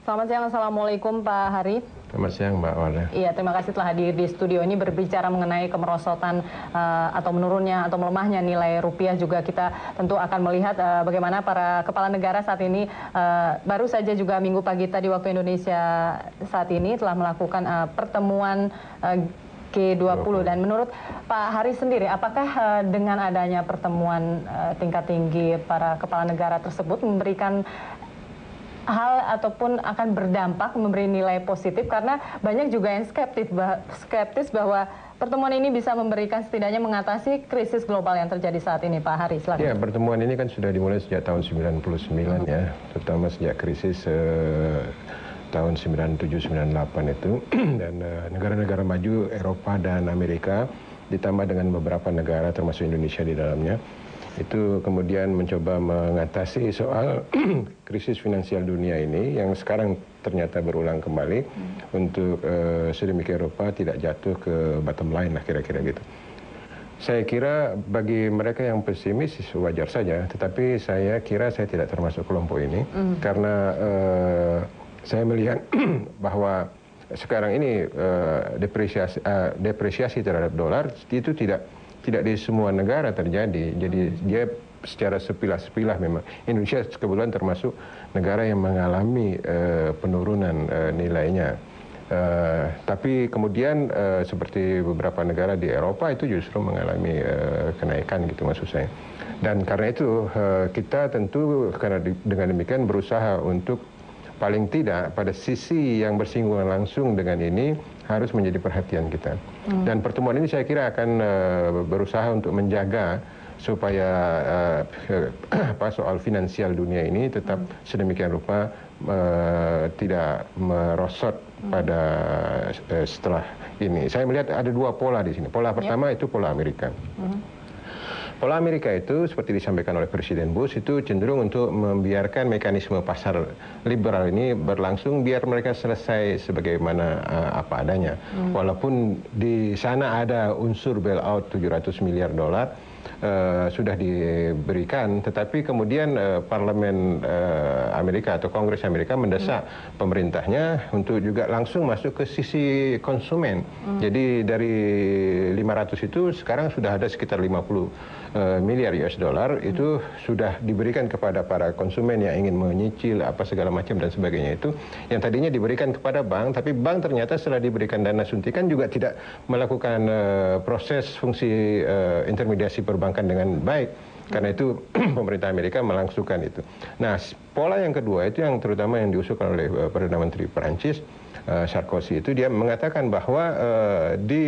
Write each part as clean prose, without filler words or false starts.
Selamat siang, Assalamualaikum Pak Hari. Selamat siang Mbak Wanda. Iya, terima kasih telah hadir di studio ini berbicara mengenai kemerosotan atau menurunnya atau melemahnya nilai rupiah. Juga kita tentu akan melihat bagaimana para kepala negara saat ini baru saja juga minggu pagi tadi waktu Indonesia saat ini telah melakukan pertemuan G20. Dan menurut Pak Hari sendiri, apakah dengan adanya pertemuan tingkat tinggi para kepala negara tersebut memberikan hal ataupun akan berdampak memberi nilai positif, karena banyak juga yang skeptis bahwa pertemuan ini bisa memberikan setidaknya mengatasi krisis global yang terjadi saat ini, Pak Hari. Silakan. Ya, pertemuan ini kan sudah dimulai sejak tahun 99 ya, terutama sejak krisis tahun 97-98 itu dan negara-negara maju Eropa dan Amerika ditambah dengan beberapa negara termasuk Indonesia di dalamnya itu kemudian mencoba mengatasi soal krisis finansial dunia ini yang sekarang ternyata berulang kembali untuk sedemikian rupa tidak jatuh ke bottom line lah kira-kira gitu. Saya kira bagi mereka yang pesimis wajar saja, tetapi saya kira saya tidak termasuk kelompok ini karena saya melihat bahwa sekarang ini depresiasi terhadap dolar itu tidak di semua negara terjadi. Jadi dia secara sepilah-sepilah memang. Indonesia kebetulan termasuk negara yang mengalami penurunan nilainya. Tapi kemudian seperti beberapa negara di Eropa itu justru mengalami kenaikan gitu maksud saya. Dan karena itu kita tentu karena dengan demikian berusaha untuk paling tidak pada sisi yang bersinggungan langsung dengan ini harus menjadi perhatian kita. Dan pertemuan ini saya kira akan berusaha untuk menjaga supaya soal finansial dunia ini tetap sedemikian rupa tidak merosot pada setelah ini. Saya melihat ada dua pola di sini. Pola pertama itu pola Amerika. Pola Amerika itu seperti disampaikan oleh Presiden Bush itu cenderung untuk membiarkan mekanisme pasar liberal ini berlangsung biar mereka selesai sebagaimana apa adanya. Walaupun di sana ada unsur bailout 700 miliar dolar sudah diberikan, tetapi kemudian parlemen Amerika atau Kongres Amerika mendesak pemerintahnya untuk juga langsung masuk ke sisi konsumen. Jadi dari 500 itu sekarang sudah ada sekitar 50 miliar US dollar itu sudah diberikan kepada para konsumen yang ingin menyicil apa segala macam dan sebagainya itu yang tadinya diberikan kepada bank, tapi bank ternyata setelah diberikan dana suntikan juga tidak melakukan proses fungsi intermediasi perbankan dengan baik. Karena itu pemerintah Amerika melangsungkan itu. Nah, pola yang kedua itu yang terutama yang diusulkan oleh Perdana Menteri Perancis Sarkozy itu dia mengatakan bahwa di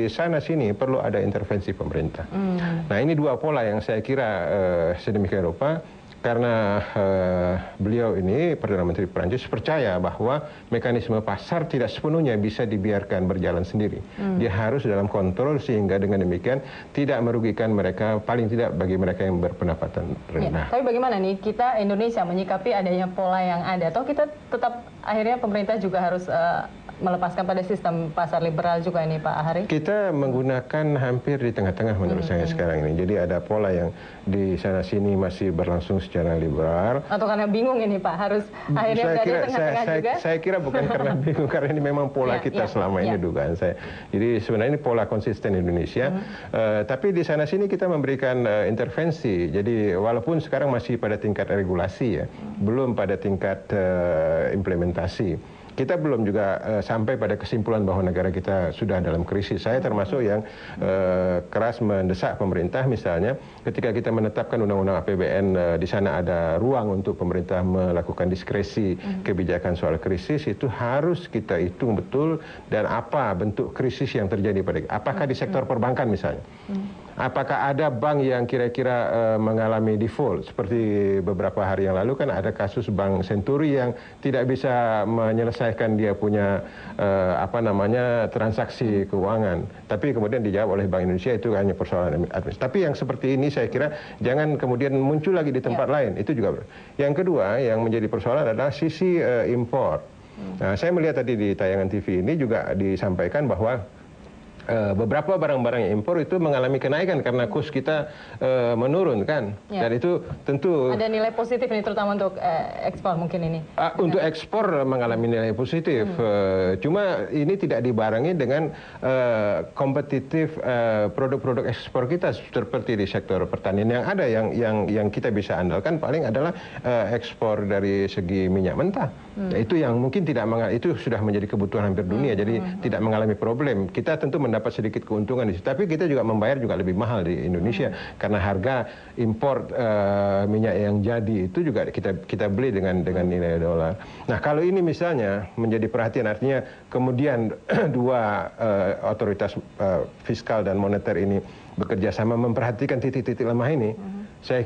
sana sini perlu ada intervensi pemerintah. Nah, ini dua pola yang saya kira sedemikian rupa karena beliau ini Perdana Menteri Perancis percaya bahwa mekanisme pasar tidak sepenuhnya bisa dibiarkan berjalan sendiri. Dia harus dalam kontrol sehingga dengan demikian tidak merugikan mereka, paling tidak bagi mereka yang berpendapatan rendah. Ya, tapi bagaimana nih kita Indonesia menyikapi adanya pola yang ada? Atau kita tetap akhirnya pemerintah juga harus melepaskan pada sistem pasar liberal juga ini Pak Hari? Kita menggunakan hampir di tengah-tengah menurut saya sekarang ini. Jadi ada pola yang di sana-sini masih berlangsung secara liberal. Atau karena bingung ini Pak, harus akhirnya berada di tengah-tengah juga? Saya kira bukan karena bingung, karena ini memang pola kita selama ini dugaan saya. Jadi sebenarnya ini pola konsisten Indonesia. Tapi di sana-sini kita memberikan intervensi. Jadi walaupun sekarang masih pada tingkat regulasi ya, belum pada tingkat implementasi. Kita belum juga sampai pada kesimpulan bahwa negara kita sudah dalam krisis. Saya termasuk yang keras mendesak pemerintah misalnya ketika kita menetapkan undang-undang APBN di sana ada ruang untuk pemerintah melakukan diskresi kebijakan soal krisis, itu harus kita hitung betul dan apa bentuk krisis yang terjadi pada apakah di sektor perbankan misalnya. Apakah ada bank yang kira-kira mengalami default seperti beberapa hari yang lalu kan ada kasus Bank Senturi yang tidak bisa menyelesaikan dia punya transaksi keuangan, tapi kemudian dijawab oleh Bank Indonesia itu hanya persoalan administratif. Tapi yang seperti ini saya kira jangan kemudian muncul lagi di tempat lain, itu juga. Yang kedua yang menjadi persoalan adalah sisi impor. Nah, saya melihat tadi di tayangan TV ini juga disampaikan bahwa beberapa barang-barang yang impor itu mengalami kenaikan karena kurs kita menurun kan, dan itu tentu ada nilai positif ini terutama untuk ekspor mungkin ini. Untuk ekspor mengalami nilai positif, cuma ini tidak dibarengi dengan kompetitif produk-produk ekspor kita seperti di sektor pertanian yang ada yang kita bisa andalkan paling adalah ekspor dari segi minyak mentah. Itu yang mungkin itu sudah menjadi kebutuhan hampir dunia, jadi tidak mengalami problem. Kita tentu mendapat sedikit keuntungan di situ, tapi kita juga membayar juga lebih mahal di Indonesia karena harga impor minyak yang jadi itu juga kita beli dengan nilai dolar. Nah, kalau ini misalnya menjadi perhatian, artinya kemudian dua otoritas fiskal dan moneter ini bekerja sama memperhatikan titik-titik lemah ini, saya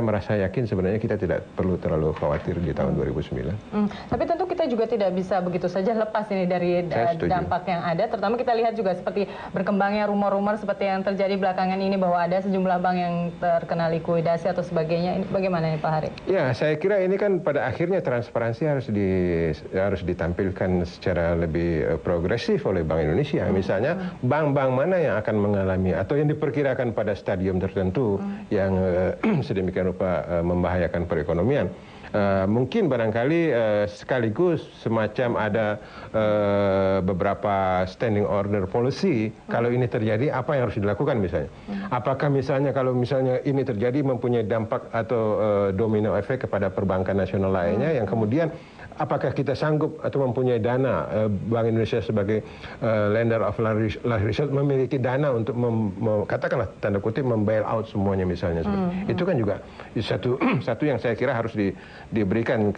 merasa yakin sebenarnya kita tidak perlu terlalu khawatir di tahun 2009. Tapi tentu kita juga tidak bisa begitu saja lepas ini dari dampak yang ada, terutama kita lihat juga seperti berkembangnya rumor-rumor seperti yang terjadi belakangan ini bahwa ada sejumlah bank yang terkena likuidasi atau sebagainya. Ini bagaimana nih Pak Hari? Ya, saya kira ini kan pada akhirnya transparansi harus ditampilkan secara lebih progresif oleh Bank Indonesia. Misalnya bank-bank mana yang akan mengalami atau yang diperkirakan pada stadium tertentu yang sedemikian rupa membahayakan perekonomian. Mungkin barangkali sekaligus semacam ada beberapa standing order policy kalau ini terjadi apa yang harus dilakukan misalnya. Apakah misalnya kalau misalnya ini terjadi mempunyai dampak atau domino efek kepada perbankan nasional lainnya yang kemudian apakah kita sanggup atau mempunyai dana, Bank Indonesia sebagai lender of last resort memiliki dana untuk katakanlah tanda kutip membail out semuanya misalnya. Itu kan juga satu yang saya kira harus diberikan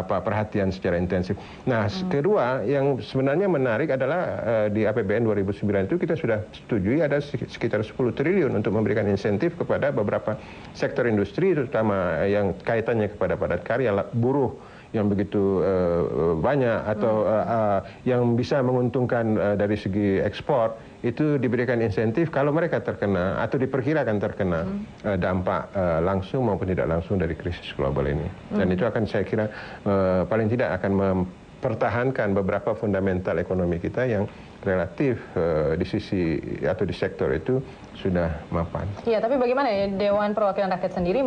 perhatian secara intensif. Nah, kedua yang sebenarnya menarik adalah di APBN 2009 itu kita sudah setujui ada sekitar 10 triliun untuk memberikan insentif kepada beberapa sektor industri terutama yang kaitannya kepada padat karya, buruh yang begitu banyak atau yang bisa menguntungkan dari segi ekspor itu diberikan insentif kalau mereka terkena atau diperkirakan terkena dampak langsung maupun tidak langsung dari krisis global ini. Dan itu akan saya kira paling tidak akan mempertahankan beberapa fundamental ekonomi kita yang relatif di sisi atau di sektor itu sudah mapan. Iya, tapi bagaimana ya Dewan Perwakilan Rakyat sendiri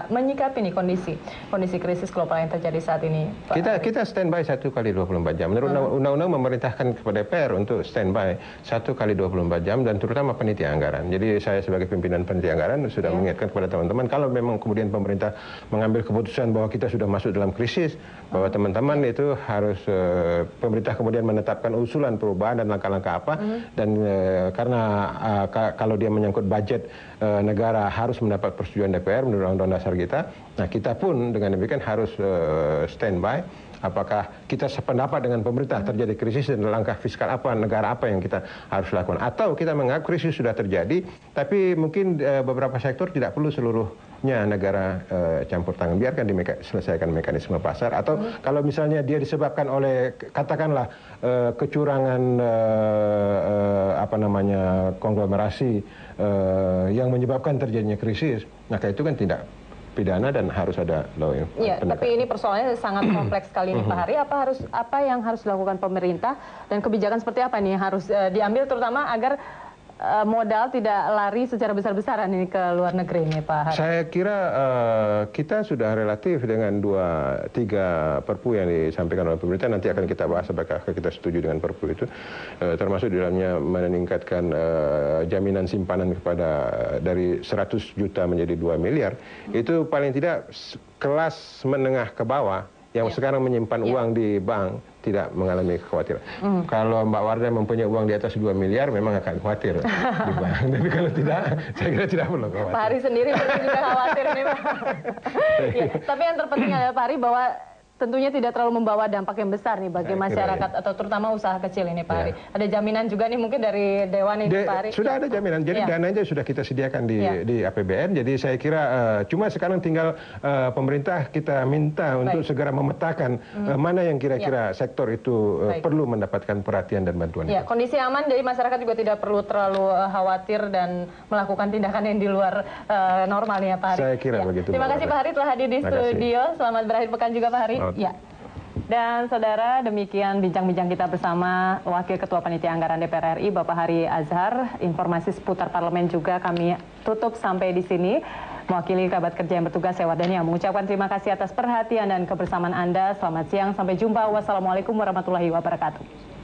menyikapi nih kondisi krisis global yang terjadi saat ini? Pak Kita standby 1 kali 24 jam. Menurut undang-undang memerintahkan kepada DPR untuk standby 1 kali 24 jam dan terutama panitia anggaran. Jadi saya sebagai pimpinan panitia anggaran sudah mengingatkan kepada teman-teman kalau memang kemudian pemerintah mengambil keputusan bahwa kita sudah masuk dalam krisis, bahwa teman-teman itu harus pemerintah kemudian menetapkan usulan perubahan dan langkah-langkah apa dan karena kalau dia menyangkut budget negara harus mendapat persetujuan DPR menurut Undang-Undang Dasar kita. Nah, kita pun dengan demikian harus standby. Apakah kita sependapat dengan pemerintah terjadi krisis dan langkah fiskal apa, negara apa yang kita harus lakukan? Atau kita menganggap krisis sudah terjadi, tapi mungkin beberapa sektor tidak perlu seluruhnya negara campur tangan. Biarkan diselesaikan mekanisme pasar. Atau kalau misalnya dia disebabkan oleh katakanlah kecurangan konglomerasi yang menyebabkan terjadinya krisis, maka itu kan tidak pidana dan harus ada law yang tapi ini persoalannya sangat kompleks sekali nih Pak Hari. Apa yang harus dilakukan pemerintah dan kebijakan seperti apa nih yang harus diambil terutama agar modal tidak lari secara besar-besaran ini ke luar negeri nih Pak Hari? Saya kira kita sudah relatif dengan 2-3 perpu yang disampaikan oleh pemerintah. Nanti akan kita bahas apakah kita setuju dengan perpu itu. Termasuk di dalamnya meningkatkan jaminan simpanan dari 100 juta menjadi 2 miliar. Itu paling tidak kelas menengah ke bawah yang sekarang menyimpan uang di bank tidak mengalami kekhawatiran. Kalau Mbak Wardah mempunyai uang di atas 2 miliar memang akan khawatir di bank. Tapi kalau tidak, saya kira tidak perlu khawatir. Pak Hari sendiri juga khawatir nih Pak. Tapi yang terpenting adalah Pak Hari bahwa tentunya tidak terlalu membawa dampak yang besar nih bagi masyarakat atau terutama usaha kecil ini Pak Hari. Ada jaminan juga nih mungkin dari Dewan ini Pak Hari? Sudah ada jaminan, jadi dananya sudah kita sediakan di APBN, jadi saya kira cuma sekarang tinggal pemerintah kita minta untuk segera memetakan mana yang kira-kira sektor itu perlu mendapatkan perhatian dan bantuan. Kondisi aman, jadi masyarakat juga tidak perlu terlalu khawatir dan melakukan tindakan yang di luar normalnya Pak Hari. Saya kira begitu. Terima kasih Pak Hari telah hadir di studio, selamat berakhir pekan juga Pak Hari. Dan saudara, demikian bincang-bincang kita bersama Wakil Ketua Panitia Anggaran DPR RI, Bapak Hari Azhar. Informasi seputar parlemen juga kami tutup sampai di sini. Mewakili kerabat kerja yang bertugas, saya Wardani yang mengucapkan terima kasih atas perhatian dan kebersamaan Anda. Selamat siang, sampai jumpa. Wassalamualaikum warahmatullahi wabarakatuh.